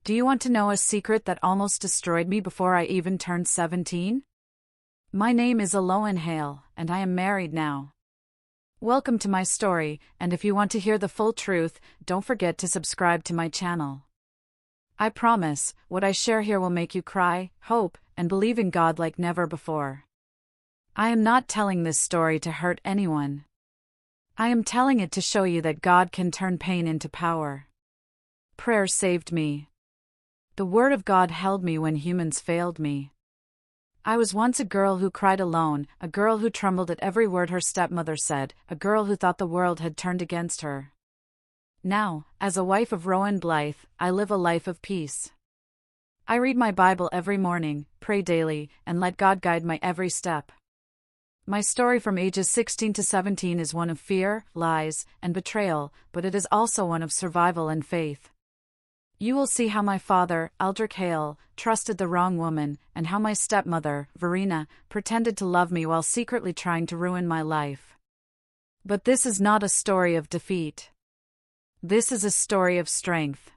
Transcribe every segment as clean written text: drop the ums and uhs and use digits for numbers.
Do you want to know a secret that almost destroyed me before I even turned 17? My name is Aloan Hale, and I am married now. Welcome to my story, and if you want to hear the full truth, don't forget to subscribe to my channel. I promise, what I share here will make you cry, hope, and believe in God like never before. I am not telling this story to hurt anyone. I am telling it to show you that God can turn pain into power. Prayer saved me. The Word of God held me when humans failed me. I was once a girl who cried alone, a girl who trembled at every word her stepmother said, a girl who thought the world had turned against her. Now, as a wife of Rowan Blythe, I live a life of peace. I read my Bible every morning, pray daily, and let God guide my every step. My story from ages 16 to 17 is one of fear, lies, and betrayal, but it is also one of survival and faith. You will see how my father, Aldrich Hale, trusted the wrong woman, and how my stepmother, Verena, pretended to love me while secretly trying to ruin my life. But this is not a story of defeat. This is a story of strength.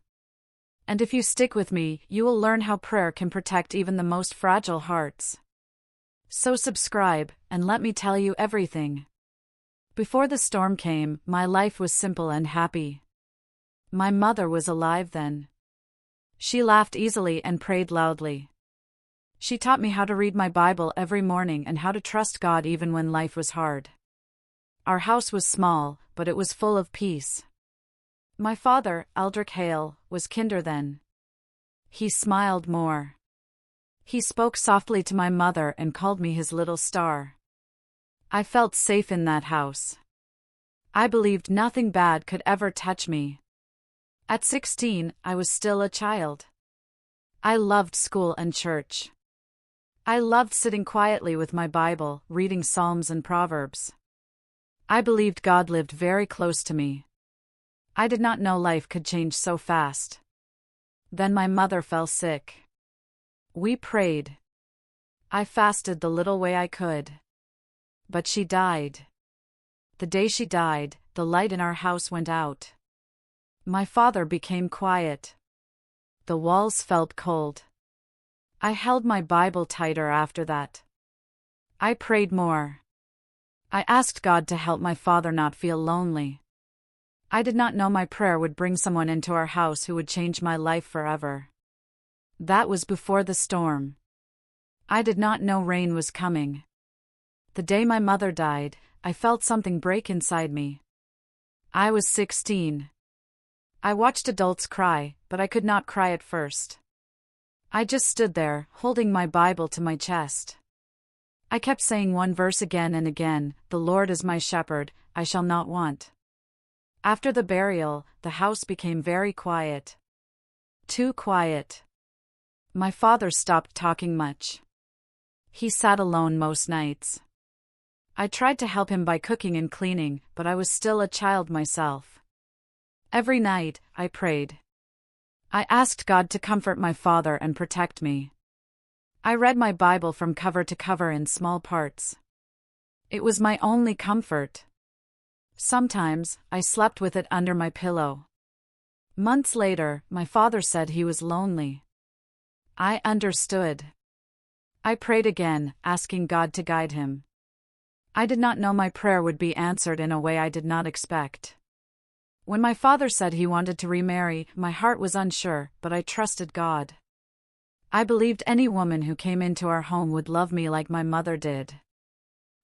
And if you stick with me, you will learn how prayer can protect even the most fragile hearts. So subscribe, and let me tell you everything. Before the storm came, my life was simple and happy. My mother was alive then. She laughed easily and prayed loudly. She taught me how to read my Bible every morning and how to trust God even when life was hard. Our house was small, but it was full of peace. My father, Aldrich Hale, was kinder then. He smiled more. He spoke softly to my mother and called me his little star. I felt safe in that house. I believed nothing bad could ever touch me. At 16, I was still a child. I loved school and church. I loved sitting quietly with my Bible, reading Psalms and Proverbs. I believed God lived very close to me. I did not know life could change so fast. Then my mother fell sick. We prayed. I fasted the little way I could. But she died. The day she died, the light in our house went out. My father became quiet. The walls felt cold. I held my Bible tighter after that. I prayed more. I asked God to help my father not feel lonely. I did not know my prayer would bring someone into our house who would change my life forever. That was before the storm. I did not know rain was coming. The day my mother died, I felt something break inside me. I was 16. I watched adults cry, but I could not cry at first. I just stood there, holding my Bible to my chest. I kept saying one verse again and again, "The Lord is my shepherd, I shall not want." After the burial, the house became very quiet. Too quiet. My father stopped talking much. He sat alone most nights. I tried to help him by cooking and cleaning, but I was still a child myself. Every night, I prayed. I asked God to comfort my father and protect me. I read my Bible from cover to cover in small parts. It was my only comfort. Sometimes, I slept with it under my pillow. Months later, my father said he was lonely. I understood. I prayed again, asking God to guide him. I did not know my prayer would be answered in a way I did not expect. When my father said he wanted to remarry, my heart was unsure, but I trusted God. I believed any woman who came into our home would love me like my mother did.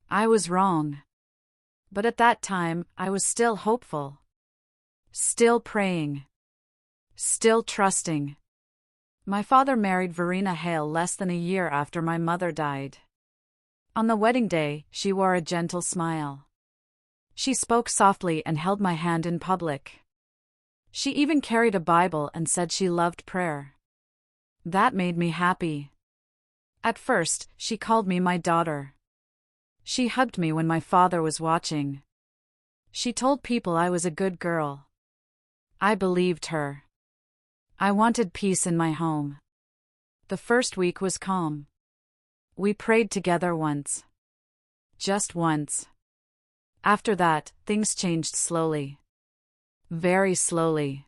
I was wrong. But at that time, I was still hopeful. Still praying. Still trusting. My father married Verena Hale less than a year after my mother died. On the wedding day, she wore a gentle smile. She spoke softly and held my hand in public. She even carried a Bible and said she loved prayer. That made me happy. At first, she called me my daughter. She hugged me when my father was watching. She told people I was a good girl. I believed her. I wanted peace in my home. The first week was calm. We prayed together once. Just once. After that, things changed slowly. Very slowly.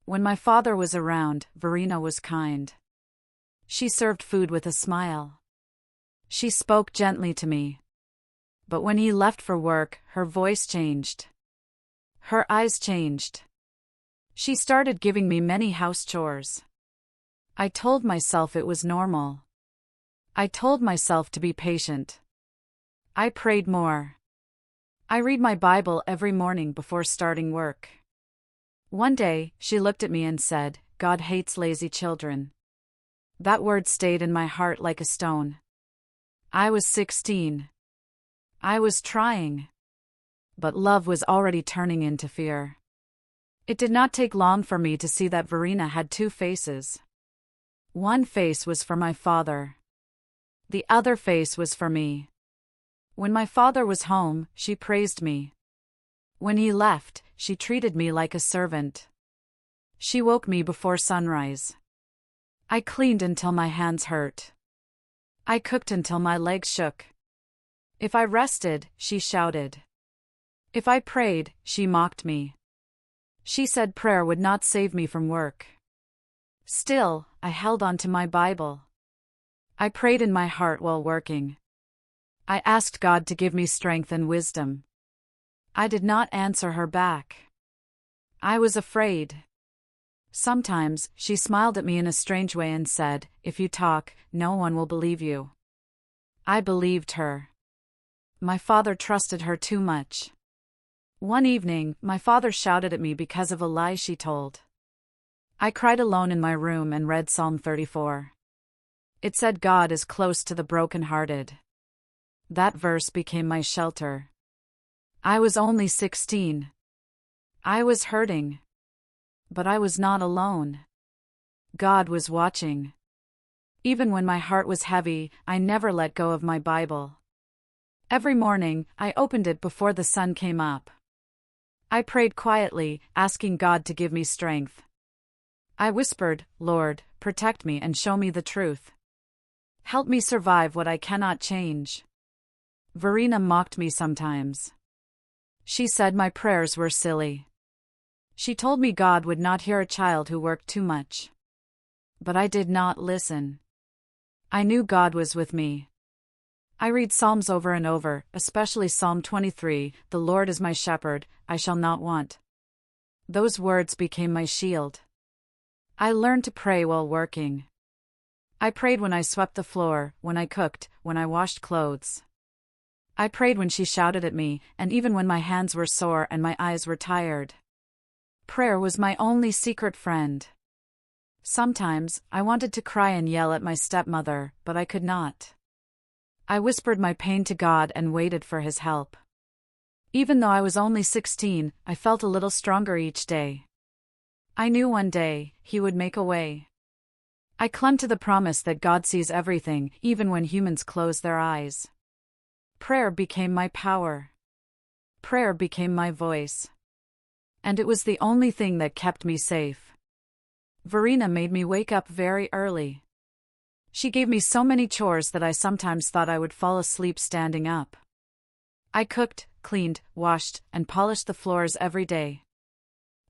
When my father was around, Verena was kind. She served food with a smile. She spoke gently to me. But when he left for work, her voice changed. Her eyes changed. She started giving me many house chores. I told myself it was normal. I told myself to be patient. I prayed more. I read my Bible every morning before starting work. One day, she looked at me and said, "God hates lazy children." That word stayed in my heart like a stone. I was 16. I was trying. But love was already turning into fear. It did not take long for me to see that Verena had two faces. One face was for my father. The other face was for me. When my father was home, she praised me. When he left, she treated me like a servant. She woke me before sunrise. I cleaned until my hands hurt. I cooked until my legs shook. If I rested, she shouted. If I prayed, she mocked me. She said prayer would not save me from work. Still, I held on to my Bible. I prayed in my heart while working. I asked God to give me strength and wisdom. I did not answer her back. I was afraid. Sometimes, she smiled at me in a strange way and said, "If you talk, no one will believe you." I believed her. My father trusted her too much. One evening, my father shouted at me because of a lie she told. I cried alone in my room and read Psalm 34. It said God is close to the brokenhearted. That verse became my shelter. I was only 16. I was hurting. But I was not alone. God was watching. Even when my heart was heavy, I never let go of my Bible. Every morning, I opened it before the sun came up. I prayed quietly, asking God to give me strength. I whispered, "Lord, protect me and show me the truth. Help me survive what I cannot change." Verena mocked me sometimes. She said my prayers were silly. She told me God would not hear a child who worked too much. But I did not listen. I knew God was with me. I read Psalms over and over, especially Psalm 23, "The Lord is my shepherd, I shall not want." Those words became my shield. I learned to pray while working. I prayed when I swept the floor, when I cooked, when I washed clothes. I prayed when she shouted at me, and even when my hands were sore and my eyes were tired. Prayer was my only secret friend. Sometimes, I wanted to cry and yell at my stepmother, but I could not. I whispered my pain to God and waited for His help. Even though I was only 16, I felt a little stronger each day. I knew one day, He would make a way. I clung to the promise that God sees everything, even when humans close their eyes. Prayer became my power. Prayer became my voice. And it was the only thing that kept me safe. Verena made me wake up very early. She gave me so many chores that I sometimes thought I would fall asleep standing up. I cooked, cleaned, washed, and polished the floors every day.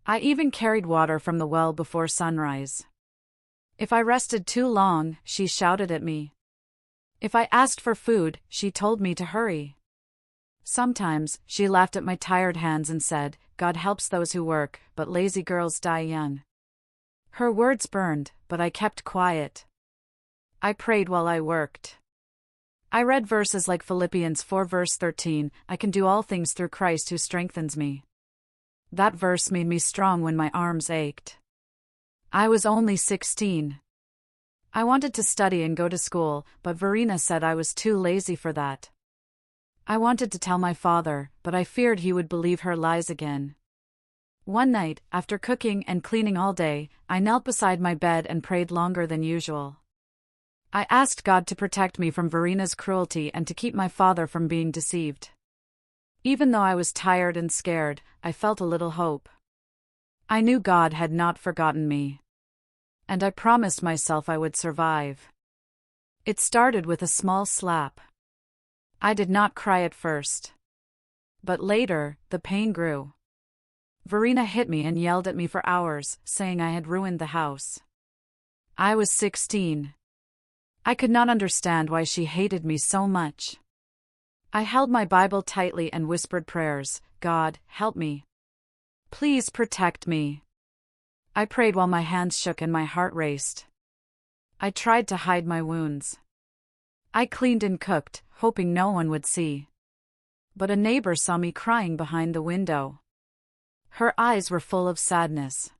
I even carried water from the well before sunrise. If I rested too long, she shouted at me. If I asked for food, she told me to hurry. Sometimes, she laughed at my tired hands and said, "God helps those who work, but lazy girls die young." Her words burned, but I kept quiet. I prayed while I worked. I read verses like Philippians 4 verse 13, "I can do all things through Christ who strengthens me." That verse made me strong when my arms ached. I was only 16. I wanted to study and go to school, but Verena said I was too lazy for that. I wanted to tell my father, but I feared he would believe her lies again. One night, after cooking and cleaning all day, I knelt beside my bed and prayed longer than usual. I asked God to protect me from Verena's cruelty and to keep my father from being deceived. Even though I was tired and scared, I felt a little hope. I knew God had not forgotten me. And I promised myself I would survive. It started with a small slap. I did not cry at first. But later, the pain grew. Verena hit me and yelled at me for hours, saying I had ruined the house. I was 16. I could not understand why she hated me so much. I held my Bible tightly and whispered prayers. God, help me. Please protect me. I prayed while my hands shook and my heart raced. I tried to hide my wounds. I cleaned and cooked, hoping no one would see. But a neighbor saw me crying behind the window. Her eyes were full of sadness.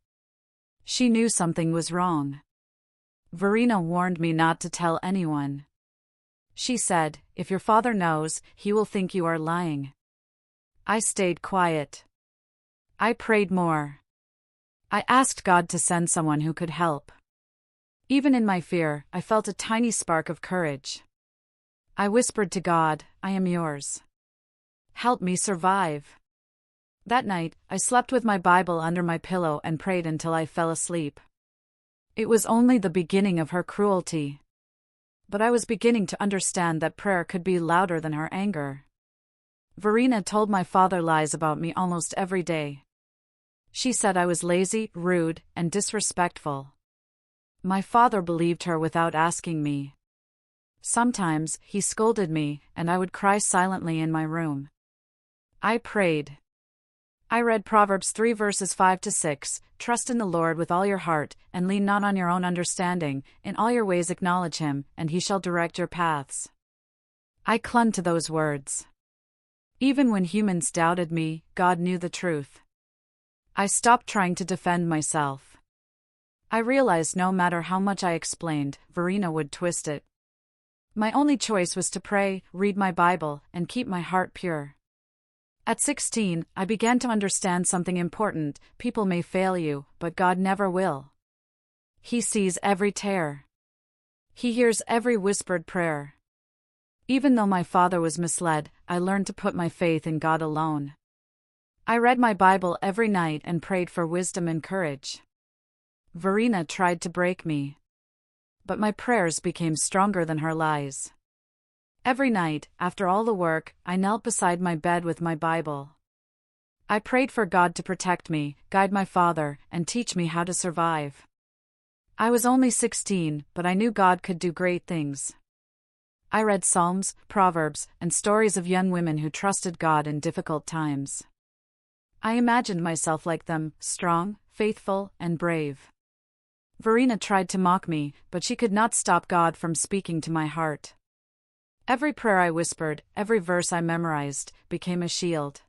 She knew something was wrong. Verena warned me not to tell anyone. She said, if your father knows, he will think you are lying. I stayed quiet. I prayed more. I asked God to send someone who could help. Even in my fear, I felt a tiny spark of courage. I whispered to God, I am yours. Help me survive. That night, I slept with my Bible under my pillow and prayed until I fell asleep. It was only the beginning of her cruelty. But I was beginning to understand that prayer could be louder than her anger. Verena told my father lies about me almost every day. She said I was lazy, rude, and disrespectful. My father believed her without asking me. Sometimes, he scolded me, and I would cry silently in my room. I prayed. I read Proverbs 3 verses 5-6, trust in the Lord with all your heart, and lean not on your own understanding, in all your ways acknowledge him, and he shall direct your paths. I clung to those words. Even when humans doubted me, God knew the truth. I stopped trying to defend myself. I realized no matter how much I explained, Verena would twist it. My only choice was to pray, read my Bible, and keep my heart pure. At 16, I began to understand something important. People may fail you, but God never will. He sees every tear. He hears every whispered prayer. Even though my father was misled, I learned to put my faith in God alone. I read my Bible every night and prayed for wisdom and courage. Verena tried to break me. But my prayers became stronger than her lies. Every night, after all the work, I knelt beside my bed with my Bible. I prayed for God to protect me, guide my father, and teach me how to survive. I was only 16, but I knew God could do great things. I read Psalms, Proverbs, and stories of young women who trusted God in difficult times. I imagined myself like them, strong, faithful, and brave. Verena tried to mock me, but she could not stop God from speaking to my heart. Every prayer I whispered, every verse I memorized, became a shield.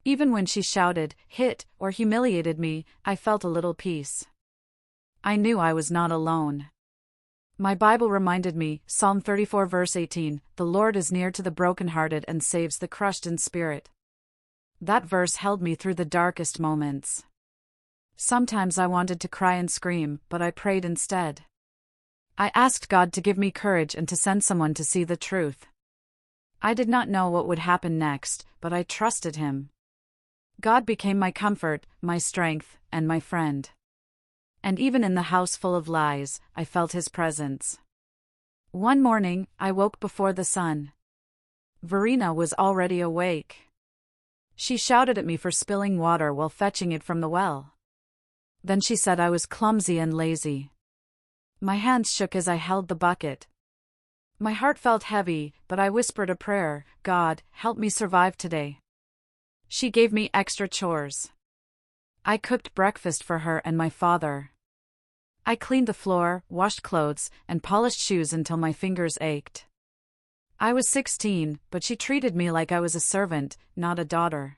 Even when she shouted, hit, or humiliated me, I felt a little peace. I knew I was not alone. My Bible reminded me, Psalm 34 verse 18, the Lord is near to the brokenhearted and saves the crushed in spirit. That verse held me through the darkest moments. Sometimes I wanted to cry and scream, but I prayed instead. I asked God to give me courage and to send someone to see the truth. I did not know what would happen next, but I trusted him. God became my comfort, my strength, and my friend. And even in the house full of lies, I felt his presence. One morning, I woke before the sun. Verena was already awake. She shouted at me for spilling water while fetching it from the well. Then she said I was clumsy and lazy. My hands shook as I held the bucket. My heart felt heavy, but I whispered a prayer, God, help me survive today. She gave me extra chores. I cooked breakfast for her and my father. I cleaned the floor, washed clothes, and polished shoes until my fingers ached. I was 16, but she treated me like I was a servant, not a daughter.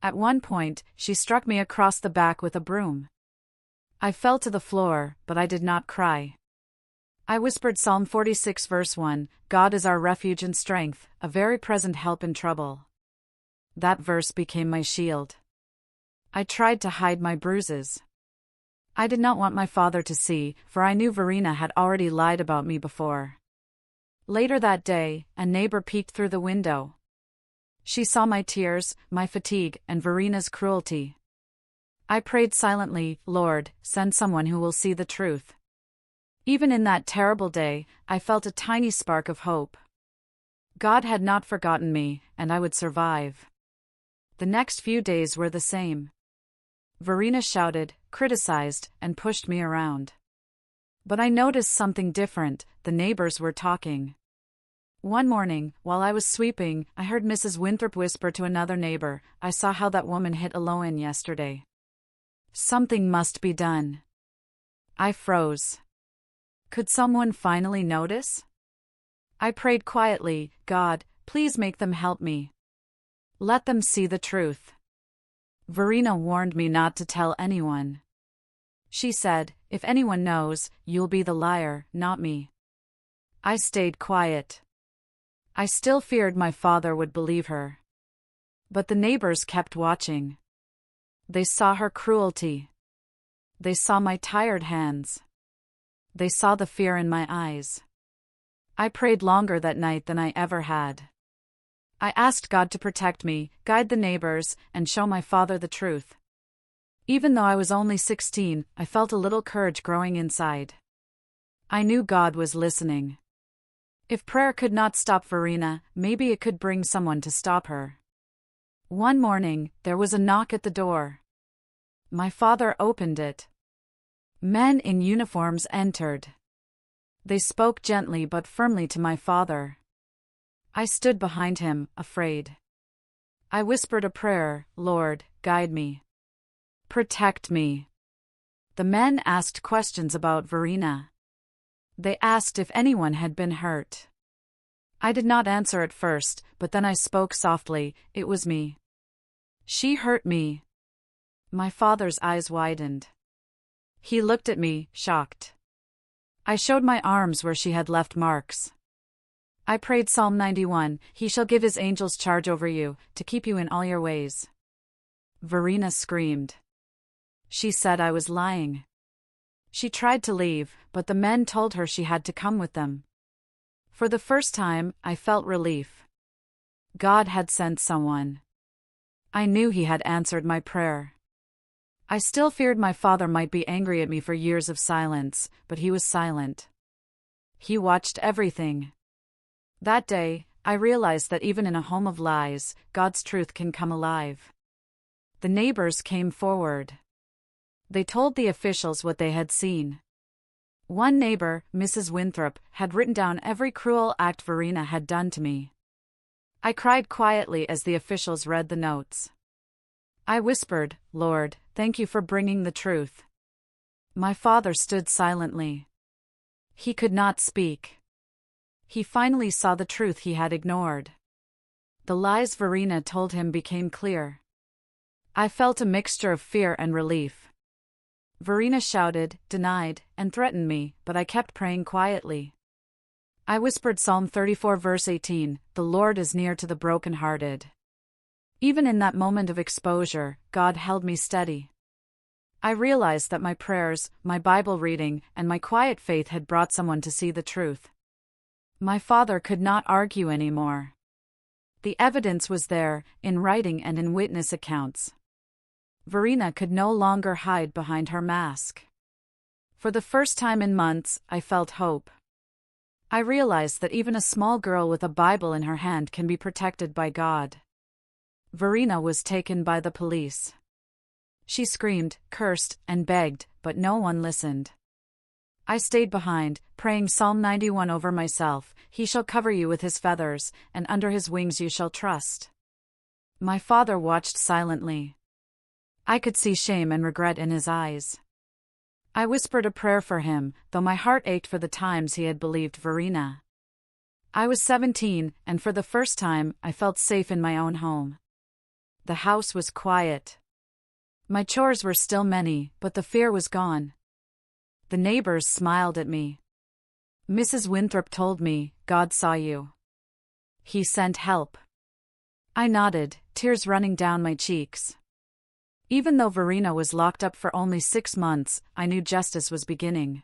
At one point, she struck me across the back with a broom. I fell to the floor, but I did not cry. I whispered Psalm 46 verse 1, God is our refuge and strength, a very present help in trouble. That verse became my shield. I tried to hide my bruises. I did not want my father to see, for I knew Verena had already lied about me before. Later that day, a neighbor peeked through the window. She saw my tears, my fatigue, and Verena's cruelty. I prayed silently, Lord, send someone who will see the truth. Even in that terrible day, I felt a tiny spark of hope. God had not forgotten me, and I would survive. The next few days were the same. Verena shouted, criticized, and pushed me around. But I noticed something different. The neighbors were talking. One morning, while I was sweeping, I heard Mrs. Winthrop whisper to another neighbor, "I saw how that woman hit Eloin yesterday. Something must be done." I froze. Could someone finally notice? I prayed quietly, "God, please make them help me. Let them see the truth." Verena warned me not to tell anyone. She said, "If anyone knows, you'll be the liar, not me." I stayed quiet. I still feared my father would believe her. But the neighbors kept watching. They saw her cruelty. They saw my tired hands. They saw the fear in my eyes. I prayed longer that night than I ever had. I asked God to protect me, guide the neighbors, and show my father the truth. Even though I was only 16, I felt a little courage growing inside. I knew God was listening. If prayer could not stop Verena, maybe it could bring someone to stop her. One morning, there was a knock at the door. My father opened it. Men in uniforms entered. They spoke gently but firmly to my father. I stood behind him, afraid. I whispered a prayer, "Lord, guide me. Protect me." The men asked questions about Verena. They asked if anyone had been hurt. I did not answer at first, but then I spoke softly, "It was me. She hurt me." My father's eyes widened. He looked at me, shocked. I showed my arms where she had left marks. I prayed Psalm 91, "He shall give his angels charge over you, to keep you in all your ways." Verena screamed. She said I was lying. She tried to leave, but the men told her she had to come with them. For the first time, I felt relief. God had sent someone. I knew He had answered my prayer. I still feared my father might be angry at me for years of silence, but he was silent. He watched everything. That day, I realized that even in a home of lies, God's truth can come alive. The neighbors came forward. They told the officials what they had seen. One neighbor, Mrs. Winthrop, had written down every cruel act Verena had done to me. I cried quietly as the officials read the notes. I whispered, "Lord, thank you for bringing the truth." My father stood silently. He could not speak. He finally saw the truth he had ignored. The lies Verena told him became clear. I felt a mixture of fear and relief. Verena shouted, denied, and threatened me, but I kept praying quietly. I whispered Psalm 34 verse 18, "The Lord is near to the brokenhearted." Even in that moment of exposure, God held me steady. I realized that my prayers, my Bible reading, and my quiet faith had brought someone to see the truth. My father could not argue anymore. The evidence was there, in writing and in witness accounts. Verena could no longer hide behind her mask. For the first time in months, I felt hope. I realized that even a small girl with a Bible in her hand can be protected by God. Verena was taken by the police. She screamed, cursed, and begged, but no one listened. I stayed behind, praying Psalm 91 over myself, "He shall cover you with his feathers, and under his wings you shall trust." My father watched silently. I could see shame and regret in his eyes. I whispered a prayer for him, though my heart ached for the times he had believed Verena. I was 17, and for the first time, I felt safe in my own home. The house was quiet. My chores were still many, but the fear was gone. The neighbors smiled at me. Mrs. Winthrop told me, "God saw you. He sent help." I nodded, tears running down my cheeks. Even though Verena was locked up for only 6 months, I knew justice was beginning.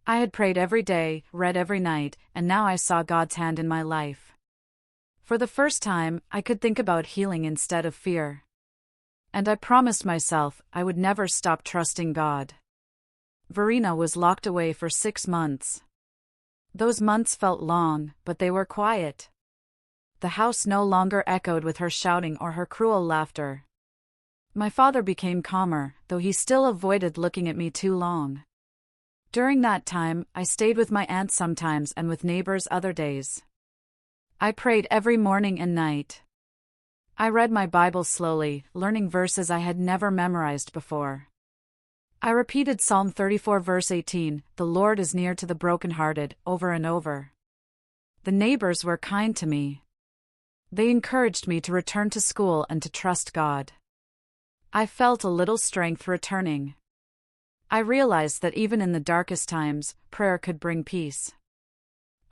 I had prayed every day, read every night, and now I saw God's hand in my life. For the first time, I could think about healing instead of fear. And I promised myself I would never stop trusting God. Verena was locked away for 6 months. Those months felt long, but they were quiet. The house no longer echoed with her shouting or her cruel laughter. My father became calmer, though he still avoided looking at me too long. During that time, I stayed with my aunt sometimes and with neighbors other days. I prayed every morning and night. I read my Bible slowly, learning verses I had never memorized before. I repeated Psalm 34 verse 18, "The Lord is near to the brokenhearted," over and over. The neighbors were kind to me. They encouraged me to return to school and to trust God. I felt a little strength returning. I realized that even in the darkest times, prayer could bring peace.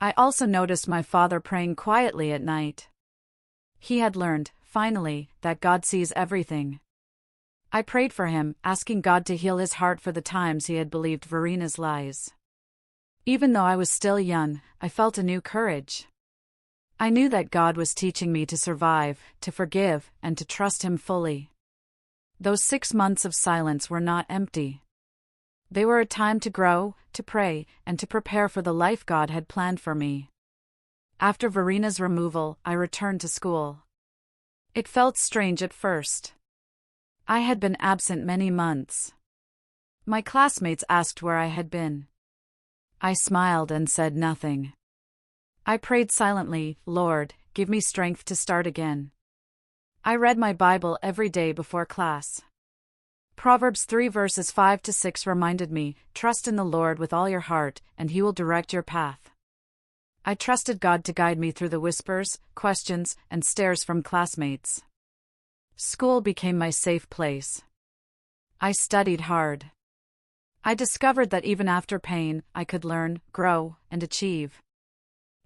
I also noticed my father praying quietly at night. He had learned, finally, that God sees everything. I prayed for him, asking God to heal his heart for the times he had believed Verina's lies. Even though I was still young, I felt a new courage. I knew that God was teaching me to survive, to forgive, and to trust him fully. Those 6 months of silence were not empty. They were a time to grow, to pray, and to prepare for the life God had planned for me. After Verina's removal, I returned to school. It felt strange at first. I had been absent many months. My classmates asked where I had been. I smiled and said nothing. I prayed silently, "Lord, give me strength to start again." I read my Bible every day before class. Proverbs 3 verses 5 to 6 reminded me, "Trust in the Lord with all your heart, and he will direct your path." I trusted God to guide me through the whispers, questions, and stares from classmates. School became my safe place. I studied hard. I discovered that even after pain, I could learn, grow, and achieve.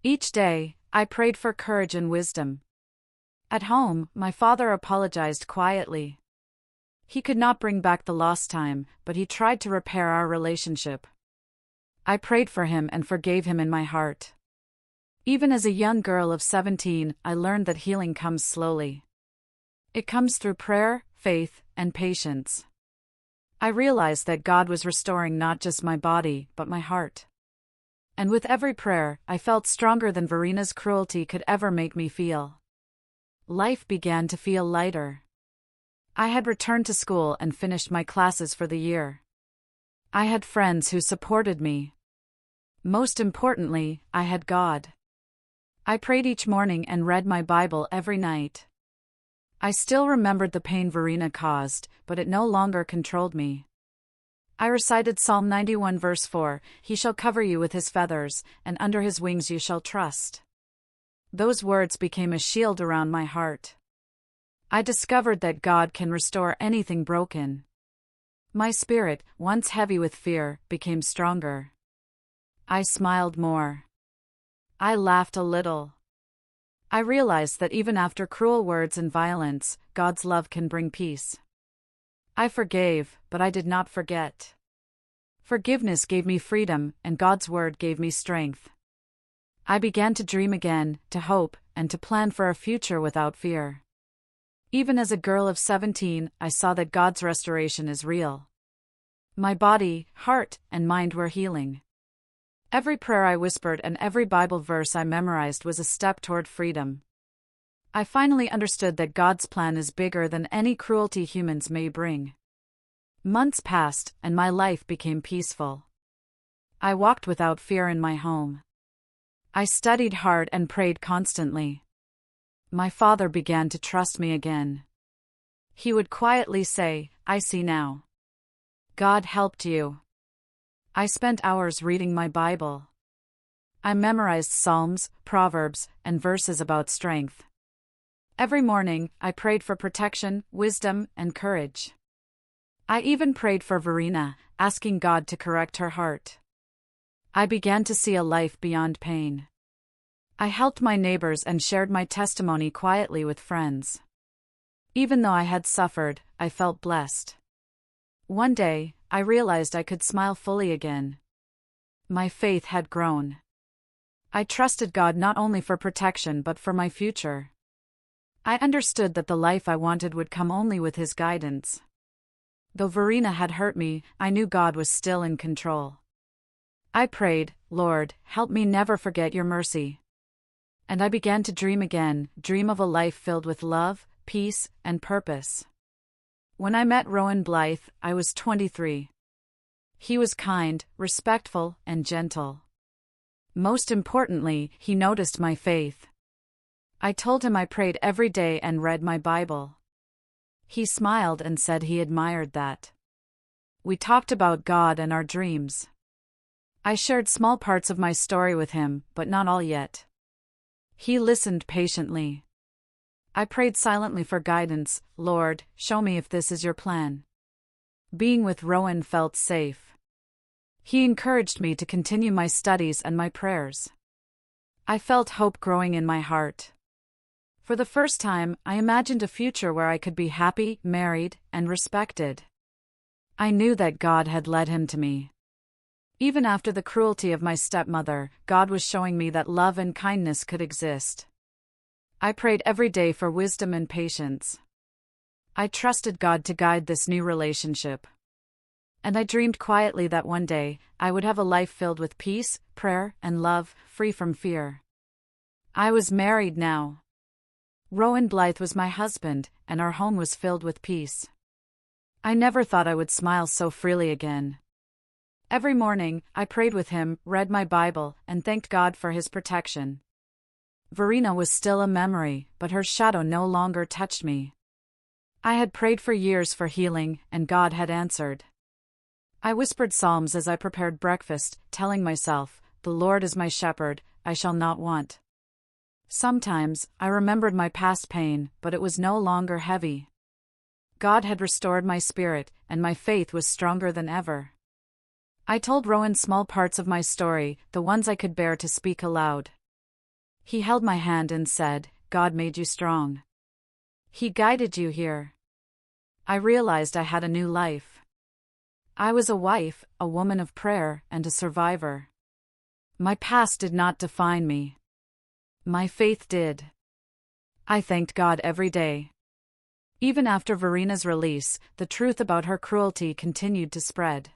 Each day, I prayed for courage and wisdom. At home, my father apologized quietly. He could not bring back the lost time, but he tried to repair our relationship. I prayed for him and forgave him in my heart. Even as a young girl of 17, I learned that healing comes slowly. It comes through prayer, faith, and patience. I realized that God was restoring not just my body, but my heart. And with every prayer, I felt stronger than Verina's cruelty could ever make me feel. Life began to feel lighter. I had returned to school and finished my classes for the year. I had friends who supported me. Most importantly, I had God. I prayed each morning and read my Bible every night. I still remembered the pain Verina caused, but it no longer controlled me. I recited Psalm 91 verse 4, "He shall cover you with his feathers, and under his wings you shall trust." Those words became a shield around my heart. I discovered that God can restore anything broken. My spirit, once heavy with fear, became stronger. I smiled more. I laughed a little. I realized that even after cruel words and violence, God's love can bring peace. I forgave, but I did not forget. Forgiveness gave me freedom, and God's word gave me strength. I began to dream again, to hope, and to plan for a future without fear. Even as a girl of 17, I saw that God's restoration is real. My body, heart, and mind were healing. Every prayer I whispered and every Bible verse I memorized was a step toward freedom. I finally understood that God's plan is bigger than any cruelty humans may bring. Months passed, and my life became peaceful. I walked without fear in my home. I studied hard and prayed constantly. My father began to trust me again. He would quietly say, "I see now. God helped you." I spent hours reading my Bible. I memorized Psalms, Proverbs, and verses about strength. Every morning, I prayed for protection, wisdom, and courage. I even prayed for Verina, asking God to correct her heart. I began to see a life beyond pain. I helped my neighbors and shared my testimony quietly with friends. Even though I had suffered, I felt blessed. One day, I realized I could smile fully again. My faith had grown. I trusted God not only for protection but for my future. I understood that the life I wanted would come only with His guidance. Though Verina had hurt me, I knew God was still in control. I prayed, "Lord, help me never forget your mercy." And I began to dream again, dream of a life filled with love, peace, and purpose. When I met Rowan Blythe, I was 23. He was kind, respectful, and gentle. Most importantly, he noticed my faith. I told him I prayed every day and read my Bible. He smiled and said he admired that. We talked about God and our dreams. I shared small parts of my story with him, but not all yet. He listened patiently. I prayed silently for guidance. Lord, show me if this is your plan. Being with Rowan felt safe. He encouraged me to continue my studies and my prayers. I felt hope growing in my heart. For the first time, I imagined a future where I could be happy, married, and respected. I knew that God had led him to me. Even after the cruelty of my stepmother, God was showing me that love and kindness could exist. I prayed every day for wisdom and patience. I trusted God to guide this new relationship. And I dreamed quietly that one day, I would have a life filled with peace, prayer, and love, free from fear. I was married now. Rowan Blythe was my husband, and our home was filled with peace. I never thought I would smile so freely again. Every morning, I prayed with him, read my Bible, and thanked God for his protection. Verena was still a memory, but her shadow no longer touched me. I had prayed for years for healing, and God had answered. I whispered psalms as I prepared breakfast, telling myself, "The Lord is my shepherd, I shall not want." Sometimes, I remembered my past pain, but it was no longer heavy. God had restored my spirit, and my faith was stronger than ever. I told Rowan small parts of my story, the ones I could bear to speak aloud. He held my hand and said, "God made you strong. He guided you here." I realized I had a new life. I was a wife, a woman of prayer, and a survivor. My past did not define me. My faith did. I thanked God every day. Even after Verena's release, the truth about her cruelty continued to spread.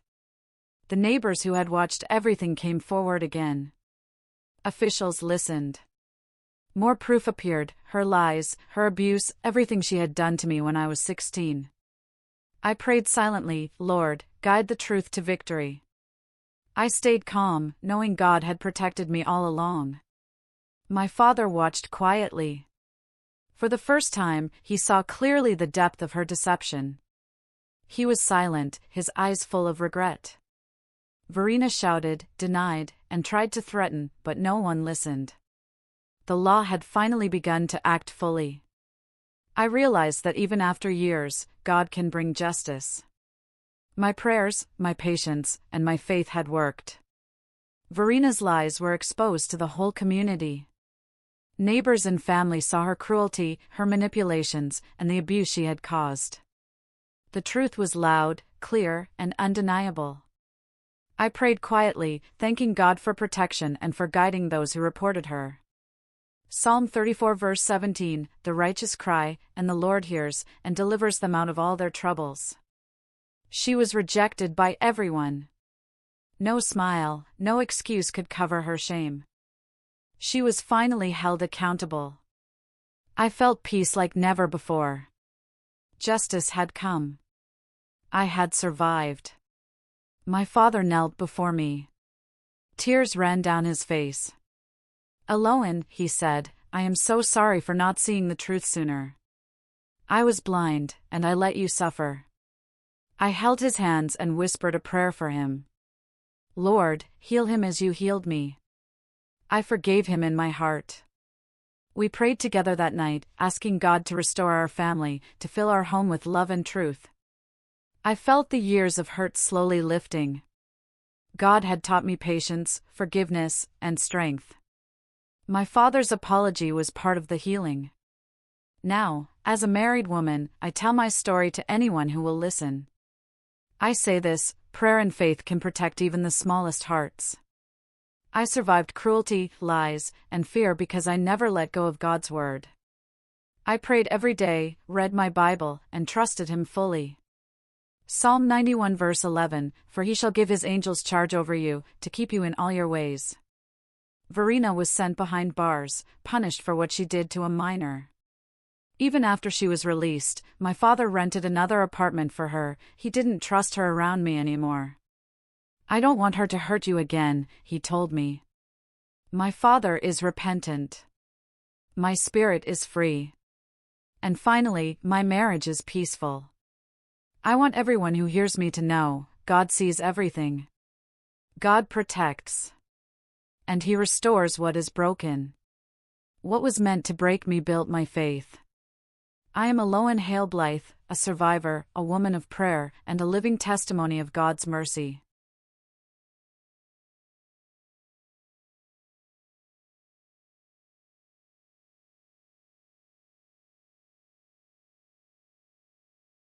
The neighbors who had watched everything came forward again. Officials listened. More proof appeared, her lies, her abuse, everything she had done to me when I was 16. I prayed silently, "Lord, guide the truth to victory." I stayed calm, knowing God had protected me all along. My father watched quietly. For the first time, he saw clearly the depth of her deception. He was silent, his eyes full of regret. Verena shouted, denied, and tried to threaten, but no one listened. The law had finally begun to act fully. I realized that even after years, God can bring justice. My prayers, my patience, and my faith had worked. Verena's lies were exposed to the whole community. Neighbors and family saw her cruelty, her manipulations, and the abuse she had caused. The truth was loud, clear, and undeniable. I prayed quietly, thanking God for protection and for guiding those who reported her. Psalm 34 verse 17, "The righteous cry, and the Lord hears, and delivers them out of all their troubles." She was rejected by everyone. No smile, no excuse could cover her shame. She was finally held accountable. I felt peace like never before. Justice had come. I had survived. My father knelt before me. Tears ran down his face. "Aloan," he said, "I am so sorry for not seeing the truth sooner. I was blind, and I let you suffer." I held his hands and whispered a prayer for him. "Lord, heal him as you healed me." I forgave him in my heart. We prayed together that night, asking God to restore our family, to fill our home with love and truth. I felt the years of hurt slowly lifting. God had taught me patience, forgiveness, and strength. My father's apology was part of the healing. Now, as a married woman, I tell my story to anyone who will listen. I say this, prayer and faith can protect even the smallest hearts. I survived cruelty, lies, and fear because I never let go of God's word. I prayed every day, read my Bible, and trusted Him fully. Psalm 91 verse 11, "For He shall give His angels charge over you, to keep you in all your ways." Verena was sent behind bars, punished for what she did to a minor. Even after she was released, my father rented another apartment for her. He didn't trust her around me anymore. "I don't want her to hurt you again," he told me. My father is repentant. My spirit is free. And finally, my marriage is peaceful. I want everyone who hears me to know, God sees everything. God protects. And He restores what is broken. What was meant to break me built my faith. I am Aloan Hale Blythe, a survivor, a woman of prayer, and a living testimony of God's mercy.